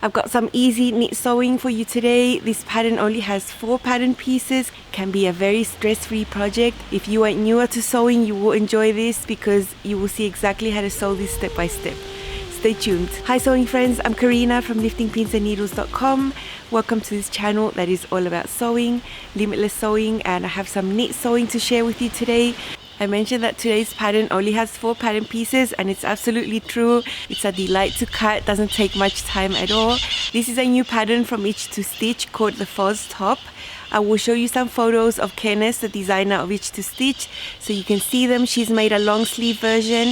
I've got some easy knit sewing for you today. This pattern only has 4 pattern pieces. Can be a very stress-free project. If you are newer to sewing, you will enjoy this because you will see exactly how to sew this step by step. Stay tuned. Hi sewing friends, I'm Karina from liftingpinsandneedles.com. Welcome to this channel that is all about sewing, limitless sewing, and I have some knit sewing to share with you today. I mentioned that today's pattern only has 4 pattern pieces, and it's absolutely true. It's a delight to cut, doesn't take much time at all. This is a new pattern from Itch to Stitch called the Fuzz Top. I will show you some photos of Kenneth, the designer of Itch to Stitch, so you can see them. She's made a long sleeve version.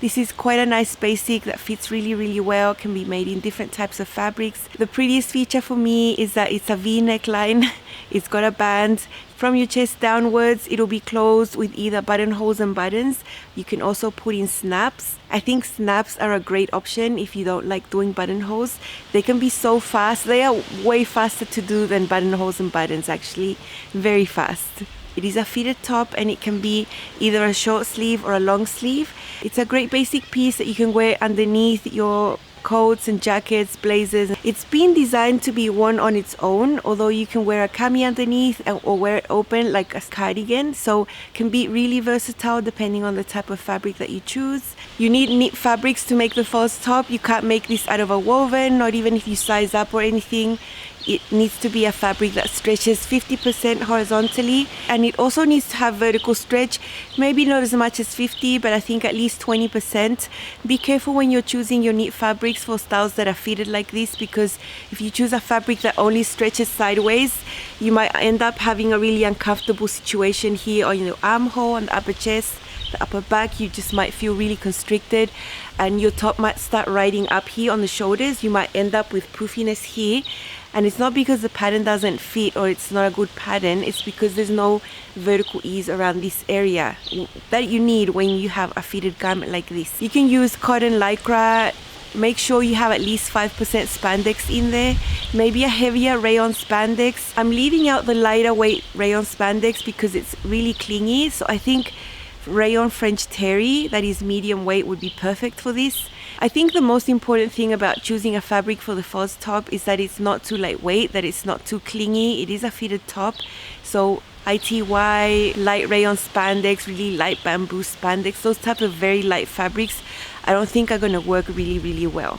This is quite a nice basic that fits really well, can be made in different types of fabrics. The prettiest feature for me is that it's a V neckline. It's got a band. From your chest downwards, it'll be closed with either buttonholes and buttons. You can also put in snaps. I think snaps are a great option if you don't like doing buttonholes. They can be so fast. They are way faster to do than buttonholes and buttons, actually. Very fast. It is a fitted top and it can be either a short sleeve or a long sleeve. It's a great basic piece that you can wear underneath your coats and jackets, blazers. It's been designed to be worn on its own, although you can wear a cami underneath or wear it open like a cardigan, so can be really versatile depending on the type of fabric that you choose. You need knit fabrics to make the false top. You can't make this out of a woven, not even if you size up or anything. It needs to be a fabric that stretches 50% horizontally, and it also needs to have vertical stretch, maybe not as much as 50, but I think at least 20%. Be careful when you're choosing your knit fabrics for styles that are fitted like this, because if you choose a fabric that only stretches sideways, you might end up having a really uncomfortable situation here on your armhole and the upper chest. The upper back, you just might feel really constricted, and your top might start riding up here on the shoulders. You might end up with poofiness here, and it's not because the pattern doesn't fit or it's not a good pattern. It's because there's no vertical ease around this area that you need when you have a fitted garment like this. You can use cotton lycra. Make sure you have at least 5% spandex in there, maybe a heavier rayon spandex. I'm leaving out the lighter weight rayon spandex because it's really clingy, so I think rayon French terry that is medium weight would be perfect for this. I think the most important thing about choosing a fabric for the fuzz top is that it's not too lightweight, that it's not too clingy. It is a fitted top, so ITY, light rayon spandex, really light bamboo spandex, those types of very light fabrics I don't think are going to work really well.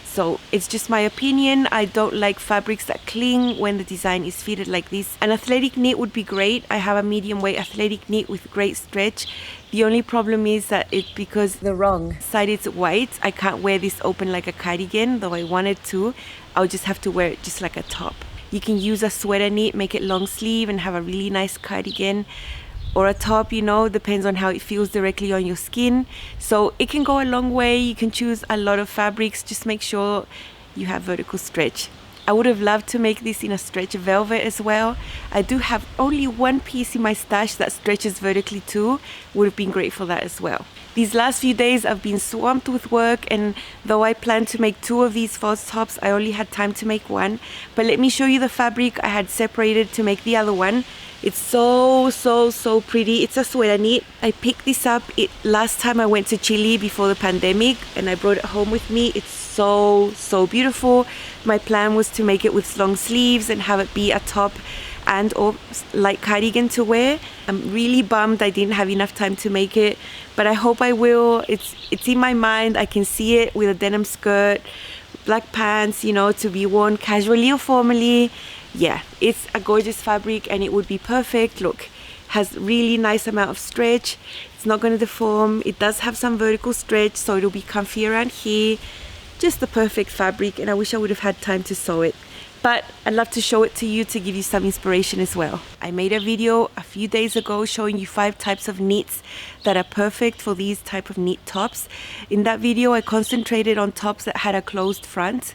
So it's just my opinion. I don't like fabrics that cling when the design is fitted like this. An athletic knit would be great. I have a medium weight athletic knit with great stretch. The only problem is that it's because the wrong side is white. I can't wear this open like a cardigan, though I wanted to. I'll just have to wear it just like a top. You can use a sweater knit, make it long sleeve and have a really nice cardigan. Or a top, you know, depends on how it feels directly on your skin. So it can go a long way. You can choose a lot of fabrics. Just make sure you have vertical stretch. I would have loved to make this in a stretch velvet as well. I do have only one piece in my stash that stretches vertically too. Would have been great for that as well. These last few days I've been swamped with work, and though I planned to make 2 of these false tops, I only had time to make 1. But let me show you the fabric I had separated to make the other one. It's so pretty. It's a sweater knit. I picked this up last time I went to Chile before the pandemic, and I brought it home with me. It's so beautiful. My plan was to make it with long sleeves and have it be a top and or light cardigan to wear. I'm really bummed I didn't have enough time to make it, but I hope I will. It's in my mind. I can see it with a denim skirt, black pants, you know, to be worn casually or formally. Yeah, it's a gorgeous fabric and it would be perfect. Look, has really nice amount of stretch. It's not going to deform. It does have some vertical stretch, so it'll be comfy around here. Just the perfect fabric, and I wish I would have had time to sew it. But I'd love to show it to you to give you some inspiration as well. I made a video a few days ago showing you 5 types of knits that are perfect for these type of knit tops. In that video, I concentrated on tops that had a closed front.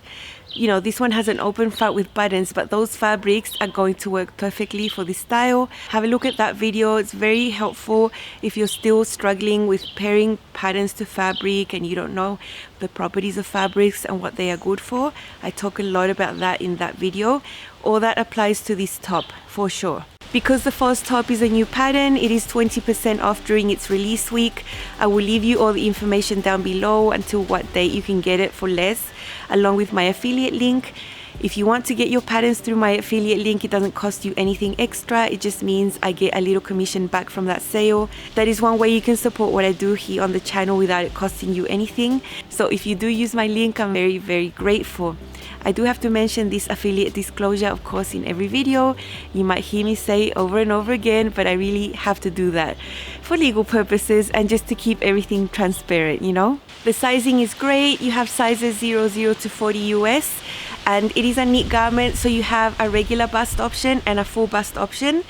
You know, this one has an open front with buttons, but those fabrics are going to work perfectly for this style. Have a look at that video. It's very helpful if you're still struggling with pairing patterns to fabric and you don't know the properties of fabrics and what they are good for. I talk a lot about that in that video. All that applies to this top for sure. Because the false top is a new pattern, it is 20% off during its release week. I will leave you all the information down below until what date you can get it for less, along with my affiliate link. If you want to get your patterns through my affiliate link, it doesn't cost you anything extra. It just means I get a little commission back from that sale. That is one way you can support what I do here on the channel without it costing you anything. So if you do use my link, I'm very, very grateful. I do have to mention this affiliate disclosure, of course, in every video. You might hear me say over and over again, but I really have to do that for legal purposes and just to keep everything transparent, you know? The sizing is great. You have sizes 00 to 40 US, and it is a knit garment, so you have a regular bust option and a full bust option.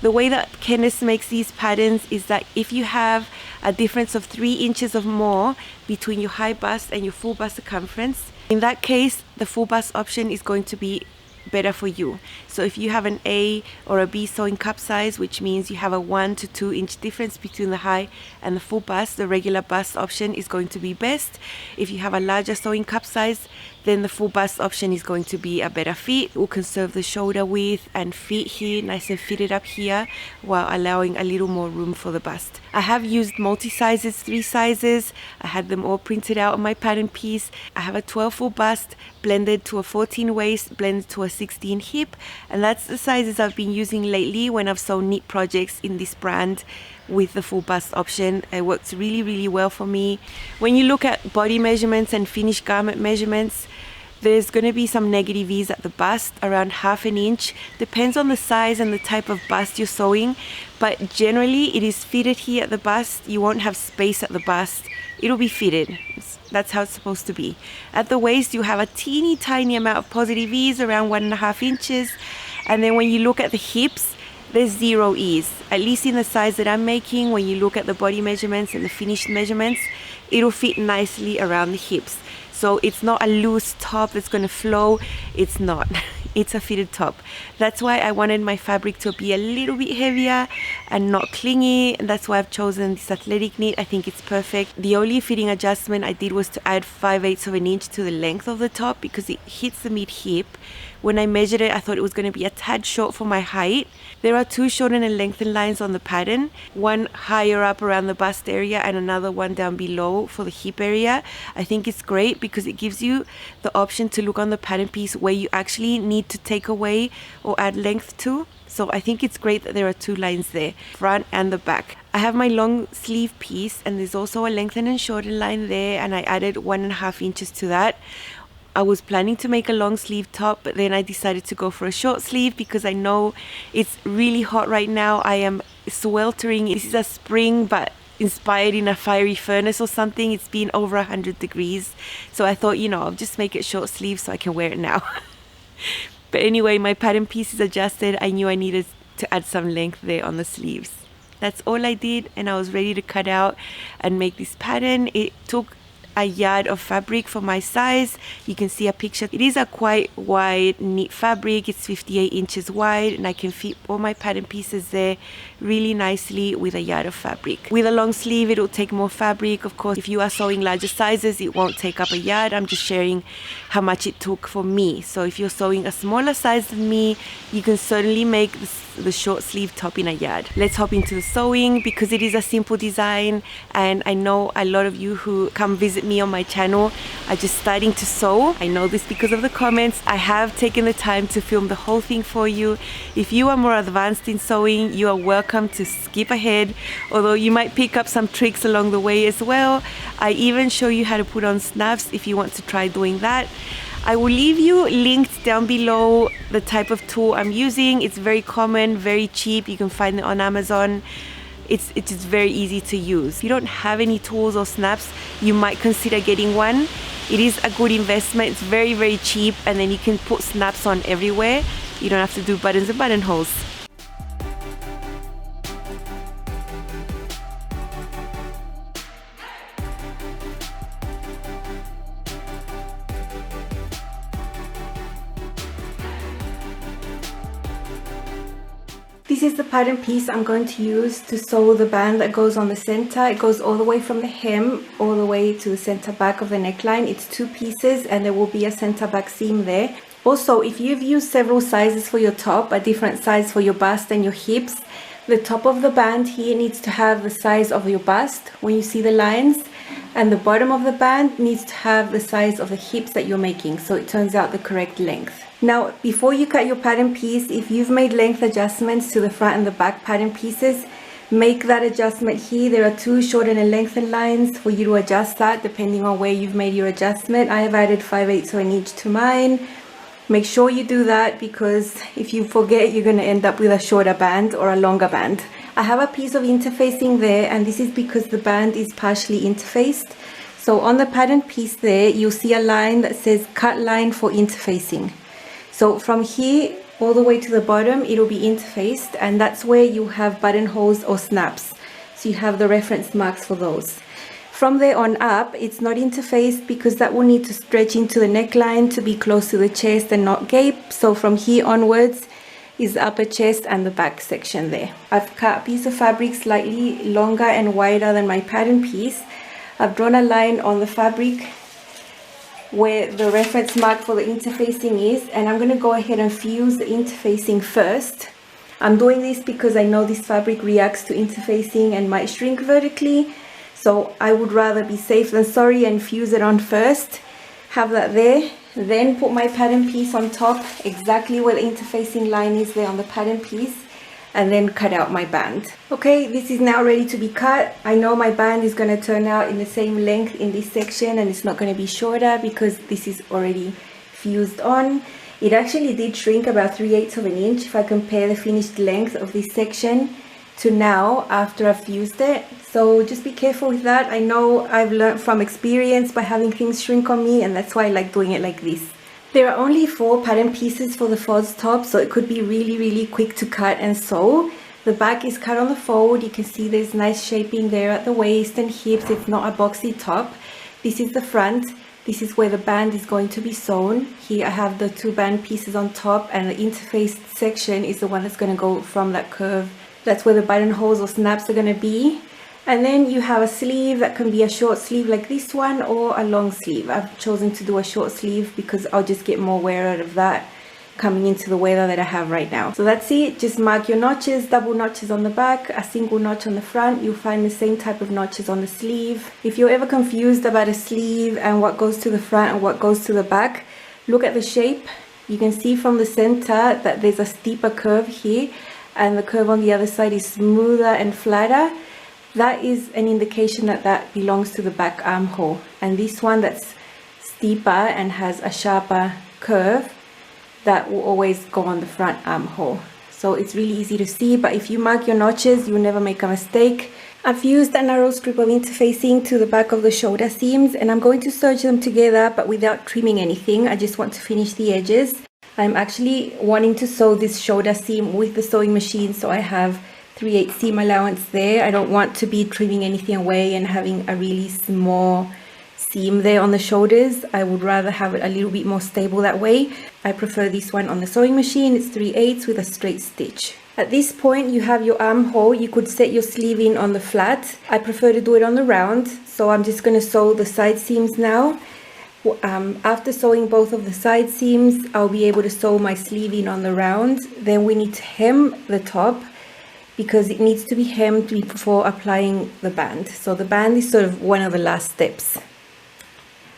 The way that Candice makes these patterns is that if you have a difference of 3 inches or more between your high bust and your full bust circumference, in that case, the full bust option is going to be better for you. So if you have an A or a B sewing cup size, which means you have a 1 to 2 inch difference between the high and the full bust, the regular bust option is going to be best. If you have a larger sewing cup size, then the full bust option is going to be a better fit. It will conserve the shoulder width and fit here, nice and fitted up here, while allowing a little more room for the bust. I have used multi-sizes, 3 sizes. I had them all printed out on my pattern piece. I have a 12 full bust blended to a 14 waist, blended to a 16 hip, and that's the sizes I've been using lately when I've sewn knit projects in this brand with the full bust option. It works really, really well for me. When you look at body measurements and finished garment measurements, there's going to be some negative V's at the bust, around 1/2 inch. Depends on the size and the type of bust you're sewing, but generally it is fitted here at the bust. You won't have space at the bust. It'll be fitted. That's how it's supposed to be. At the waist, you have a teeny tiny amount of positive V's, around 1.5 inches. And then when you look at the hips, there's 0 ease, at least in the size that I'm making. When you look at the body measurements and the finished measurements, it'll fit nicely around the hips. So it's not a loose top that's going to flow. It's not. It's a fitted top. That's why I wanted my fabric to be a little bit heavier and not clingy. And that's why I've chosen this athletic knit. I think it's perfect. The only fitting adjustment I did was to add 5/8 of an inch to the length of the top because it hits the mid hip. When I measured it, I thought it was going to be a tad short for my height. There are 2 shorten and lengthen lines on the pattern, one higher up around the bust area and another one down below for the hip area. I think it's great because it gives you the option to look on the pattern piece where you actually need to take away or add length to. So I think it's great that there are 2 lines there, front and the back. I have my long sleeve piece and there's also a lengthen and shorten line there, and I added 1.5 inches to that. I was planning to make a long sleeve top, but then I decided to go for a short sleeve because I know it's really hot right now. I am sweltering. This is a spring, but inspired in a fiery furnace or something. It's been over 100 degrees. So I thought, you know, I'll just make it short sleeve so I can wear it now. But anyway, my pattern piece is adjusted. I knew I needed to add some length there on the sleeves. That's all I did, and I was ready to cut out and make this pattern. It took a yard of fabric for my size. You can see a picture. It is a quite wide knit fabric. It's 58 inches wide, and I can fit all my pattern pieces there really nicely with a yard of fabric. With a long sleeve, it'll take more fabric. Of course, if you are sewing larger sizes, it won't take up a yard. I'm just sharing how much it took for me. So if you're sewing a smaller size than me, you can certainly make the short sleeve top in a yard. Let's hop into the sewing because it is a simple design, and I know a lot of you who come visit me on my channel are just starting to sew. I know this because of the comments. I have taken the time to film the whole thing for you. If you are more advanced in sewing, you are welcome to skip ahead, although you might pick up some tricks along the way as well. I even show you how to put on snaps if you want to try doing that. I will leave you linked down below the type of tool I'm using. It's very common, very cheap. You can find it on Amazon. It's just very easy to use. If you don't have any tools or snaps, you might consider getting one. It is a good investment. It's very, very cheap, and then you can put snaps on everywhere. You don't have to do buttons and buttonholes. This is the pattern piece I'm going to use to sew the band that goes on the center. It goes all the way from the hem all the way to the center back of the neckline. It's 2 pieces and there will be a center back seam there. Also, if you've used several sizes for your top, a different size for your bust and your hips, the top of the band here needs to have the size of your bust when you see the lines, and the bottom of the band needs to have the size of the hips that you're making, so it turns out the correct length. Now, before you cut your pattern piece, if you've made length adjustments to the front and the back pattern pieces, make that adjustment here. There are two shorten and lengthen lines for you to adjust that depending on where you've made your adjustment. I have added 5/8 of an inch to mine. Make sure you do that, because if you forget, you're going to end up with a shorter band or a longer band. I have a piece of interfacing there, and this is because the band is partially interfaced. So on the pattern piece there, you'll see a line that says cut line for interfacing. So from here all the way to the bottom, it'll be interfaced, and that's where you have buttonholes or snaps. So you have the reference marks for those. From there on up, it's not interfaced because that will need to stretch into the neckline to be close to the chest and not gape. So from here onwards is the upper chest and the back section there. I've cut a piece of fabric slightly longer and wider than my pattern piece. I've drawn a line on the fabric where the reference mark for the interfacing is, and I'm going to go ahead and fuse the interfacing first. I'm doing this because I know this fabric reacts to interfacing and might shrink vertically, so I would rather be safe than sorry and fuse it on first. Have that there, then put my pattern piece on top exactly where the interfacing line is there on the pattern piece, and then cut out my band. Okay, this is now ready to be cut. I know my band is going to turn out in the same length in this section, and it's not going to be shorter because this is already fused on. It actually did shrink about 3/8 of an inch if I compare the finished length of this section to now after I've fused it. So just be careful with that. I know I've learned from experience by having things shrink on me, and that's why I like doing it like this. There are only 4 pattern pieces for the false top, so it could be really quick to cut and sew. The back is cut on the fold. You can see there's nice shaping there at the waist and hips. It's not a boxy top. This is the front. This is where the band is going to be sewn. Here I have the 2 band pieces on top, and the interfaced section is the one that's going to go from that curve. That's where the buttonholes or snaps are going to be. And then you have a sleeve that can be a short sleeve like this one, or a long sleeve. I've chosen to do a short sleeve because I'll just get more wear out of that coming into the weather that I have right now. So that's it. Just mark your notches, double notches on the back, a single notch on the front. You'll find the same type of notches on the sleeve. If you're ever confused about a sleeve and what goes to the front and what goes to the back, look at the shape. You can see from the center that there's a steeper curve here, and the curve on the other side is smoother and flatter. That is an indication that that belongs to the back armhole, and this one that's steeper and has a sharper curve, that will always go on the front armhole. So it's really easy to see, but if you mark your notches, you'll never make a mistake. I've used a narrow strip of interfacing to the back of the shoulder seams, and I'm going to serge them together but without trimming anything. I just want to finish the edges. I'm actually wanting to sew this shoulder seam with the sewing machine, so I have 3/8 seam allowance there. I don't want to be trimming anything away and having a really small seam there on the shoulders. I would rather have it a little bit more stable that way. I prefer this one on the sewing machine. It's 3/8 with a straight stitch. At this point you have your armhole. You could set your sleeve in on the flat. I prefer to do it on the round, so I'm just going to sew the side seams now. After sewing both of the side seams, I'll be able to sew my sleeve in on the round. Then we need to hem the top, because it needs to be hemmed before applying the band. So the band is sort of one of the last steps.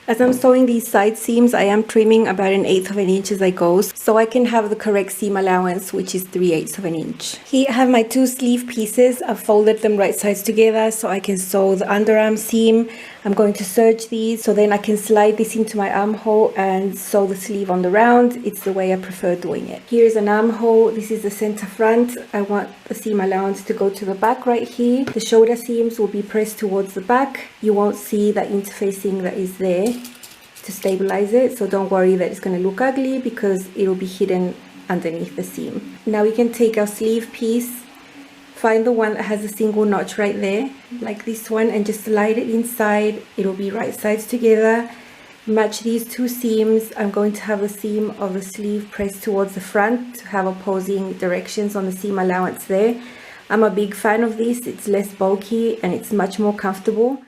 As I'm sewing these side seams, I am trimming about 1/8 of an inch as I go, so I can have the correct seam allowance, which is 3/8 of an inch. Here I have my 2 sleeve pieces. I've folded them right sides together so I can sew the underarm seam. I'm going to serge these, so then I can slide this into my armhole and sew the sleeve on the round. It's the way I prefer doing it. Here's an armhole. This is the center front. I want the seam allowance to go to the back right here. The shoulder seams will be pressed towards the back. You won't see that interfacing that is there to stabilize it, so don't worry that it's going to look ugly, because it'll be hidden underneath the seam. Now we can take our sleeve piece, find the one that has a single notch right there, like this one, and just slide it inside. It'll be right sides together. Match these 2 seams. I'm going to have the seam of the sleeve pressed towards the front to have opposing directions on the seam allowance there. I'm a big fan of this. It's less bulky and it's much more comfortable.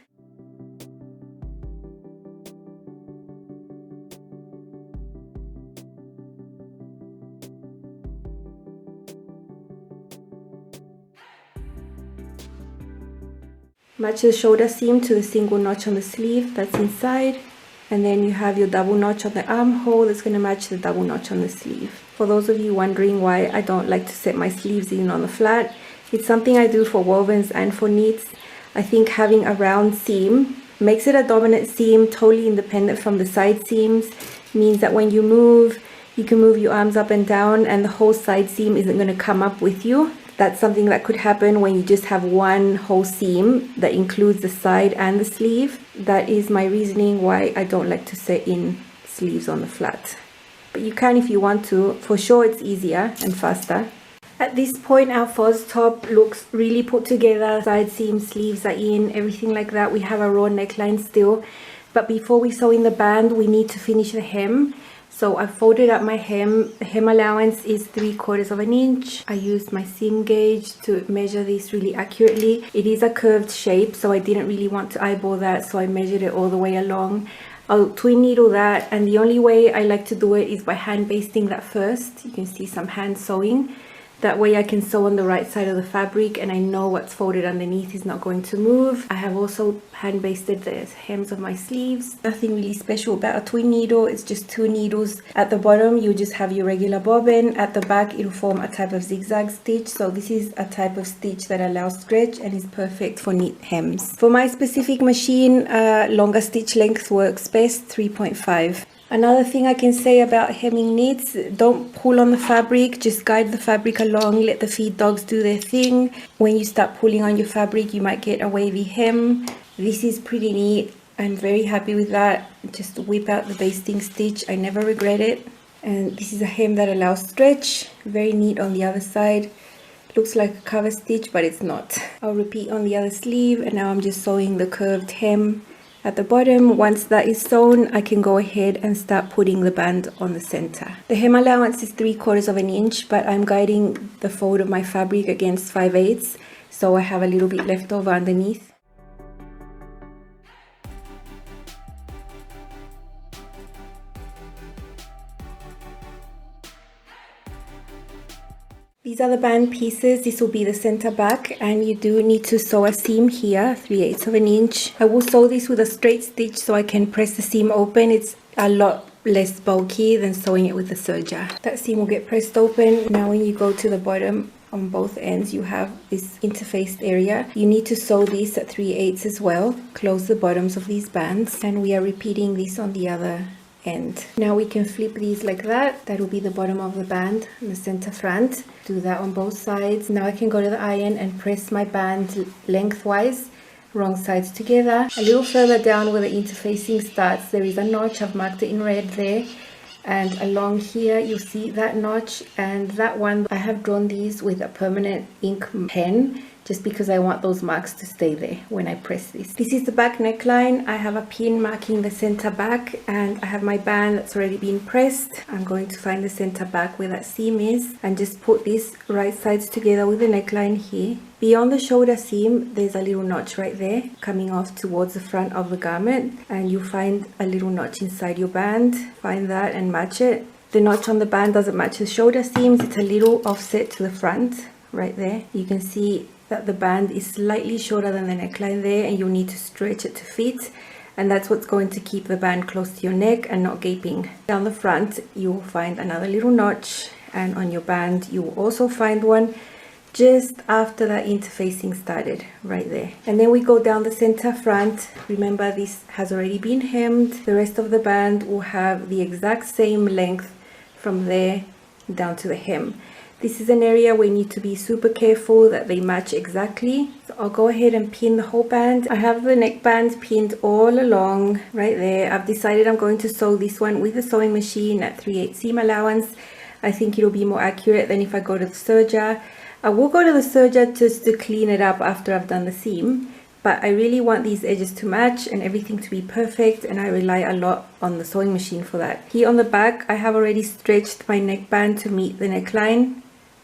Match the shoulder seam to the single notch on the sleeve that's inside. And then you have your double notch on the armhole that's going to match the double notch on the sleeve. For those of you wondering why I don't like to set my sleeves in on the flat, it's something I do for wovens and for knits. I think having a round seam makes it a dominant seam, totally independent from the side seams. Means that when you move, you can move your arms up and down and the whole side seam isn't going to come up with you. That's something that could happen when you just have one whole seam that includes the side and the sleeve. That is my reasoning why I don't like to set in sleeves on the flat. But you can if you want to. For sure it's easier and faster. At this point our faux top looks really put together. Side seam, sleeves are in, everything like that. We have a raw neckline still. But before we sew in the band, we need to finish the hem. So I folded up my hem. The hem allowance is 3/4 of an inch. I used my seam gauge to measure this really accurately. It is a curved shape, so I didn't really want to eyeball that, so I measured it all the way along. I'll twin needle that, and the only way I like to do it is by hand basting that first. You can see some hand sewing. That way I can sew on the right side of the fabric and I know what's folded underneath is not going to move. I have also hand basted the hems of my sleeves. Nothing really special about a twin needle. It's just 2 needles. At the bottom you just have your regular bobbin. At the back it'll form a type of zigzag stitch. So this is a type of stitch that allows stretch and is perfect for knit hems. For my specific machine, longer stitch length works best, 3.5. Another thing I can say about hemming knits, don't pull on the fabric, just guide the fabric along, let the feed dogs do their thing. When you start pulling on your fabric, you might get a wavy hem. This is pretty neat. I'm very happy with that. Just whip out the basting stitch. I never regret it. And this is a hem that allows stretch. Very neat on the other side. Looks like a cover stitch, but it's not. I'll repeat on the other sleeve, and now I'm just sewing the curved hem at the bottom. Once that is sewn, I can go ahead and start putting the band on the center. The hem allowance is 3/4 of an inch, but I'm guiding the fold of my fabric against 5/8, so I have a little bit left over underneath. These are the band pieces. This will be the center back, and you do need to sew a seam here, 3/8 of an inch. I will sew this with a straight stitch so I can press the seam open. It's a lot less bulky than sewing it with the serger. That seam will get pressed open. Now when you go to the bottom, on both ends you have this interfaced area. You need to sew this at 3/8 as well. Close the bottoms of these bands, and we are repeating this on the other end. Now we can flip these like that. That will be the bottom of the band and the center front. Do that on both sides. Now I can go to the iron and press my band lengthwise, wrong sides together. A little further down where the interfacing starts, there is a notch. I've marked it in red there. And along here you'll see that notch and that one. I have drawn these with a permanent ink pen, just because I want those marks to stay there when I press this. This is the back neckline. I have a pin marking the center back, and I have my band that's already been pressed. I'm going to find the center back where that seam is and just put these right sides together with the neckline here. Beyond the shoulder seam, there's a little notch right there coming off towards the front of the garment, and you find a little notch inside your band. Find that and match it. The notch on the band doesn't match the shoulder seams. It's a little offset to the front right there. You can see that the band is slightly shorter than the neckline there, and you'll need to stretch it to fit, and that's what's going to keep the band close to your neck and not gaping. Down the front you'll find another little notch, and on your band you will also find one just after that interfacing started right there. And then we go down the center front. Remember, this has already been hemmed. The rest of the band will have the exact same length from there down to the hem. This is an area where you need to be super careful that they match exactly. So I'll go ahead and pin the whole band. I have the neckband pinned all along right there. I've decided I'm going to sew this one with the sewing machine at 3/8 seam allowance. I think it'll be more accurate than if I go to the serger. I will go to the serger just to clean it up after I've done the seam, but I really want these edges to match and everything to be perfect, and I rely a lot on the sewing machine for that. Here on the back I have already stretched my neckband to meet the neckline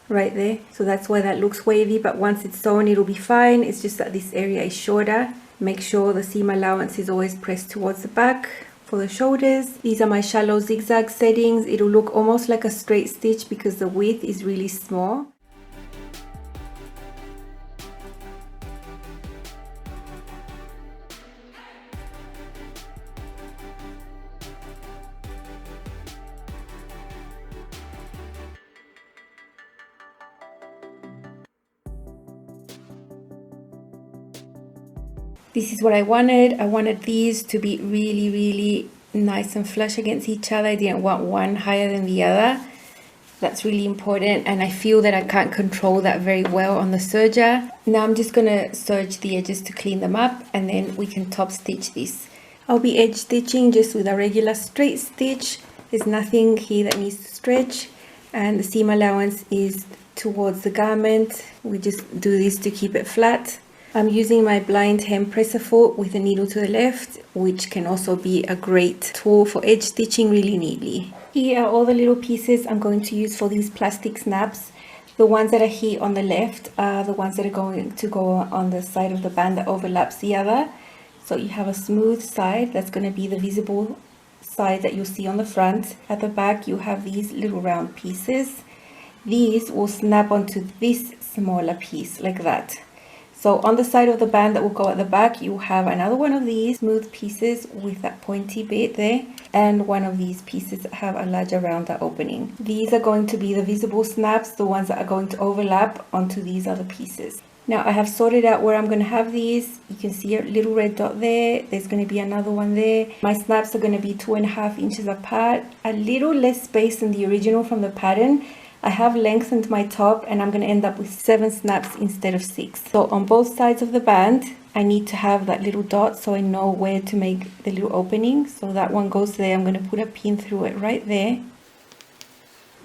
right there, so that's why that looks wavy, but once it's sewn it'll be fine. It's just that this area is shorter. Make sure the seam allowance is always pressed towards the back. For the shoulders, these are my shallow zigzag settings. It'll look almost like a straight stitch because the width is really small. This is what I wanted. I wanted these to be really, really nice and flush against each other. I didn't want one higher than the other. That's really important, and I feel that I can't control that very well on the serger. Now I'm just gonna serge the edges to clean them up, and then we can top stitch this. I'll be edge stitching just with a regular straight stitch. There's nothing here that needs to stretch, and the seam allowance is towards the garment. We just do this to keep it flat. I'm using my blind hem presser foot with the needle to the left, which can also be a great tool for edge stitching really neatly. Here are all the little pieces I'm going to use for these plastic snaps. The ones that are here on the left are the ones that are going to go on the side of the band that overlaps the other. So you have a smooth side, that's going to be the visible side that you'll see on the front. At the back you have these little round pieces. These will snap onto this smaller piece like that. So on the side of the band that will go at the back, you have another one of these smooth pieces with that pointy bit there, and one of these pieces that have a larger rounder opening. These are going to be the visible snaps, the ones that are going to overlap onto these other pieces. Now I have sorted out where I'm going to have these. You can see a little red dot there. There's going to be another one there. My snaps are going to be 2.5 inches apart, a little less space than the original from the pattern. I have lengthened my top, and I'm going to end up with 7 snaps instead of 6. So on both sides of the band, I need to have that little dot so I know where to make the little opening. So that one goes there. I'm going to put a pin through it right there.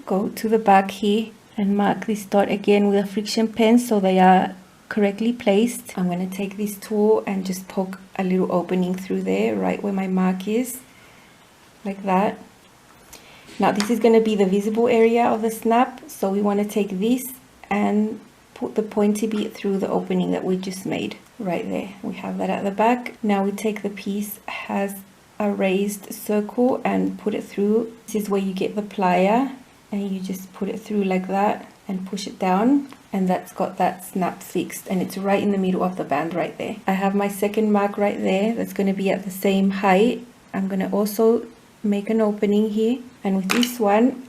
Go to the back here and mark this dot again with a friction pen so they are correctly placed. I'm going to take this tool and just poke a little opening through there right where my mark is, like that. Now this is going to be the visible area of the snap, so we want to take this and put the pointy bit through the opening that we just made right there. We have that at the back. Now we take the piece that has a raised circle and put it through. This is where you get the plier, and you just put it through like that and push it down, and that's got that snap fixed, and it's right in the middle of the band right there. I have my second mark right there that's going to be at the same height. I'm going to also make an opening here, and with this one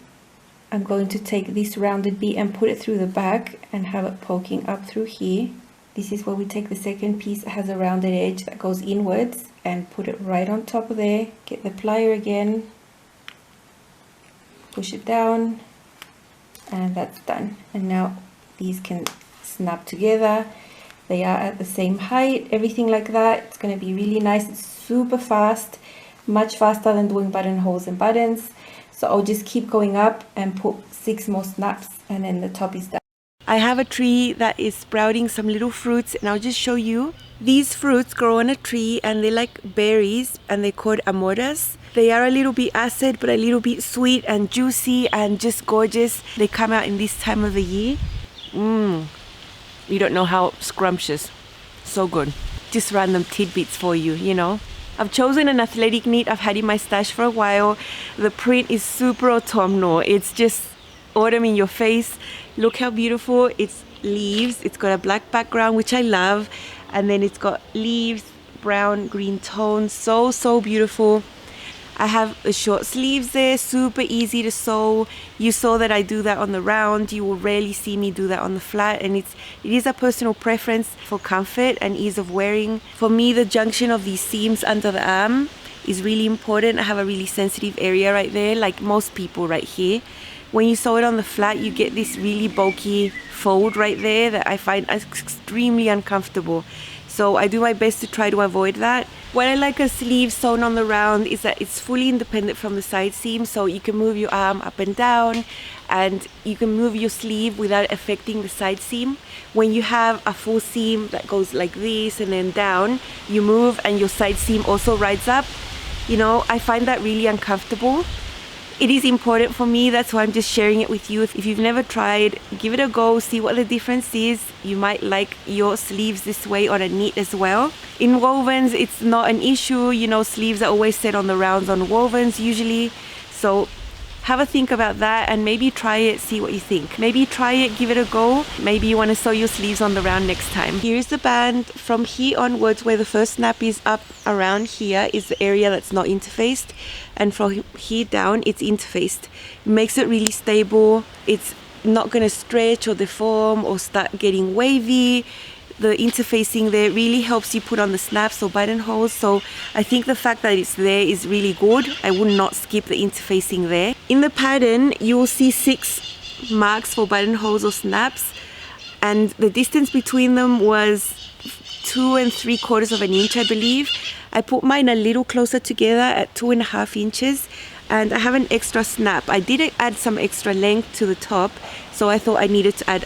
I'm going to take this rounded bit and put it through the back and have it poking up through here. This is where we take the second piece that has a rounded edge that goes inwards and put it right on top of there. Get the plier again, push it down, and that's done. And now these can snap together. They are at the same height, everything like that. It's going to be really nice. It's super fast, much faster than doing buttonholes and buttons. So I'll just keep going up and put 6 more snaps, and then the top is done. I have a tree that is sprouting some little fruits, and I'll just show you. These fruits grow on a tree, and they're like berries, and they're called amoras. They are a little bit acid, but a little bit sweet and juicy and just gorgeous. They come out in this time of the year. You don't know how scrumptious. So good. Just random tidbits for you, you know. I've chosen an athletic knit I've had in my stash for a while. The print is super autumnal. It's just autumn in your face. Look how beautiful. It's leaves. It's got a black background, which I love. And then it's got leaves, brown, green tones. So beautiful. I have the short sleeves there, super easy to sew. You saw that I do that on the round. You will rarely see me do that on the flat, and it is a personal preference for comfort and ease of wearing. For me, the junction of these seams under the arm is really important. I have a really sensitive area right there, like most people right here. When you sew it on the flat, you get this really bulky fold right there that I find extremely uncomfortable. So I do my best to try to avoid that. What I like a sleeve sewn on the round is that it's fully independent from the side seam, so you can move your arm up and down, and you can move your sleeve without affecting the side seam. When you have a full seam that goes like this and then down, you move and your side seam also rides up. You know, I find that really uncomfortable. It is important for me, that's why I'm just sharing it with you. If you've never tried, give it a go, see what the difference is. You might like your sleeves this way on a knit as well. In wovens, it's not an issue. You know, sleeves are always set on the rounds on wovens usually. So have a think about that and maybe try it, see what you think. Maybe try it, give it a go. Maybe you want to sew your sleeves on the round next time. Here's the band. From here onwards, where the first snap is up around here is the area that's not interfaced, and from here down it's interfaced. It makes it really stable. It's not going to stretch or deform or start getting wavy. the interfacing there really helps you put on the snaps or buttonholes. So I think the fact that it's there is really good. I would not skip the interfacing there. In the pattern, you will see 6 marks for buttonholes or snaps, and the distance between them was 2 3/4 of an inch, I believe. I put mine a little closer together at 2.5 inches, and I have an extra snap. I did add some extra length to the top, so I thought I needed to add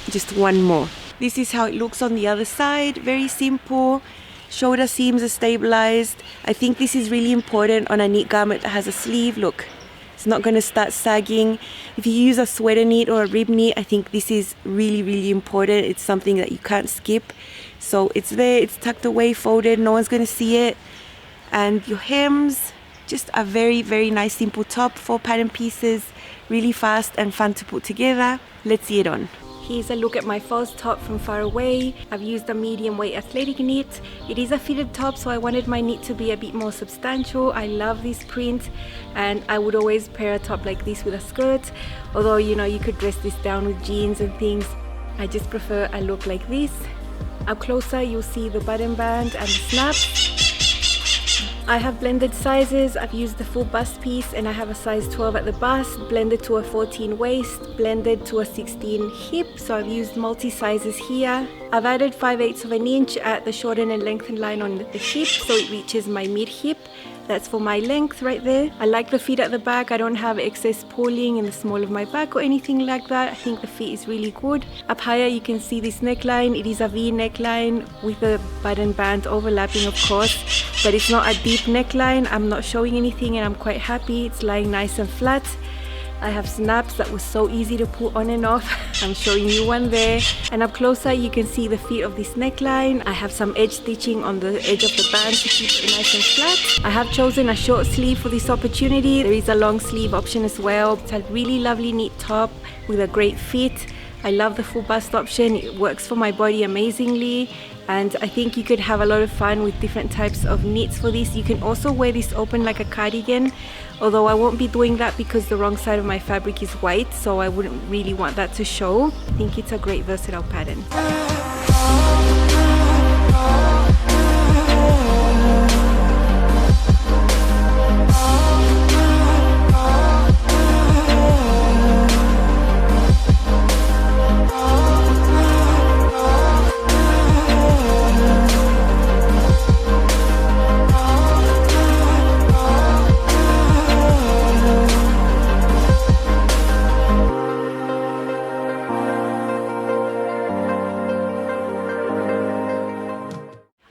just one more. This is how it looks on the other side. Very simple. Shoulder seams are stabilized. I think this is really important on a knit garment that has a sleeve. Look, it's not going to start sagging. If you use a sweater knit or a rib knit, I think this is really, really important. It's something that you can't skip. So it's there, it's tucked away, folded, no one's going to see it. And your hems, just a very, very nice simple top, 4 pattern pieces, really fast and fun to put together. Let's see it on. Here's a look at my false top from far away. I've used a medium weight athletic knit. It is a fitted top, so I wanted my knit to be a bit more substantial. I love this print, and I would always pair a top like this with a skirt. Although, you know, you could dress this down with jeans and things. I just prefer a look like this. Up closer, you'll see the button band and the snaps. I have blended sizes. I've used the full bust piece, and I have a size 12 at the bust, blended to a 14 waist, blended to a 16 hip. So I've used multi sizes here. I've added 5/8 of an inch at the shorten and lengthen line on the hip, so it reaches my mid hip. That's for my length right there. I like the fit at the back. I don't have excess pulling in the small of my back or anything like that. I think the fit is really good. Up higher, you can see this neckline. It is a V neckline with a button band overlapping, of course, but it's not a deep neckline. I'm not showing anything, and I'm quite happy. It's lying nice and flat. I have snaps that was so easy to put on and off. I'm showing you one there. And up closer, you can see the fit of this neckline. I have some edge stitching on the edge of the band to keep it nice and flat. I have chosen a short sleeve for this opportunity. There is a long sleeve option as well. It's a really lovely knit top with a great fit. I love the full bust option. It works for my body amazingly. And I think you could have a lot of fun with different types of knits for this. You can also wear this open like a cardigan, although I won't be doing that because the wrong side of my fabric is white, so I wouldn't really want that to show. I think it's a great versatile pattern.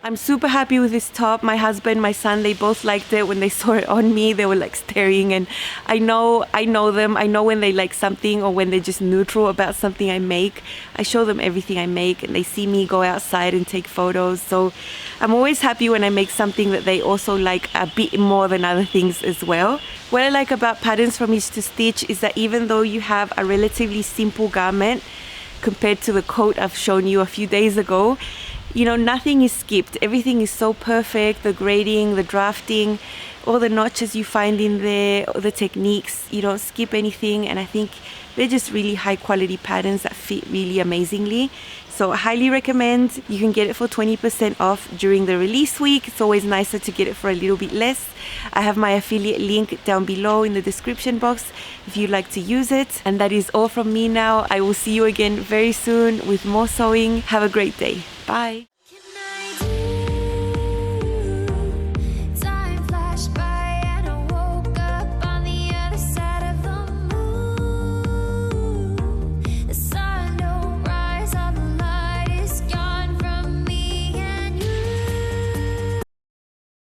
I'm super happy with this top. My husband, my son, they both liked it. When they saw it on me, they were like staring, and I know them. I know when they like something or when they're just neutral about something I make. I show them everything I make, and they see me go outside and take photos. So I'm always happy when I make something that they also like a bit more than other things as well. What I like about patterns from Each to Stitch is that even though you have a relatively simple garment compared to the coat I've shown you a few days ago, you know, nothing is skipped. Everything is so perfect. The grading, the drafting, all the notches you find in there, all the techniques, you don't skip anything. And I think they're just really high quality patterns that fit really amazingly. So I highly recommend. You can get it for 20% off during the release week. It's always nicer to get it for a little bit less. I have my affiliate link down below in the description box if you'd like to use it. And that is all from me now. I will see you again very soon with more sewing. Have a great day. Bye.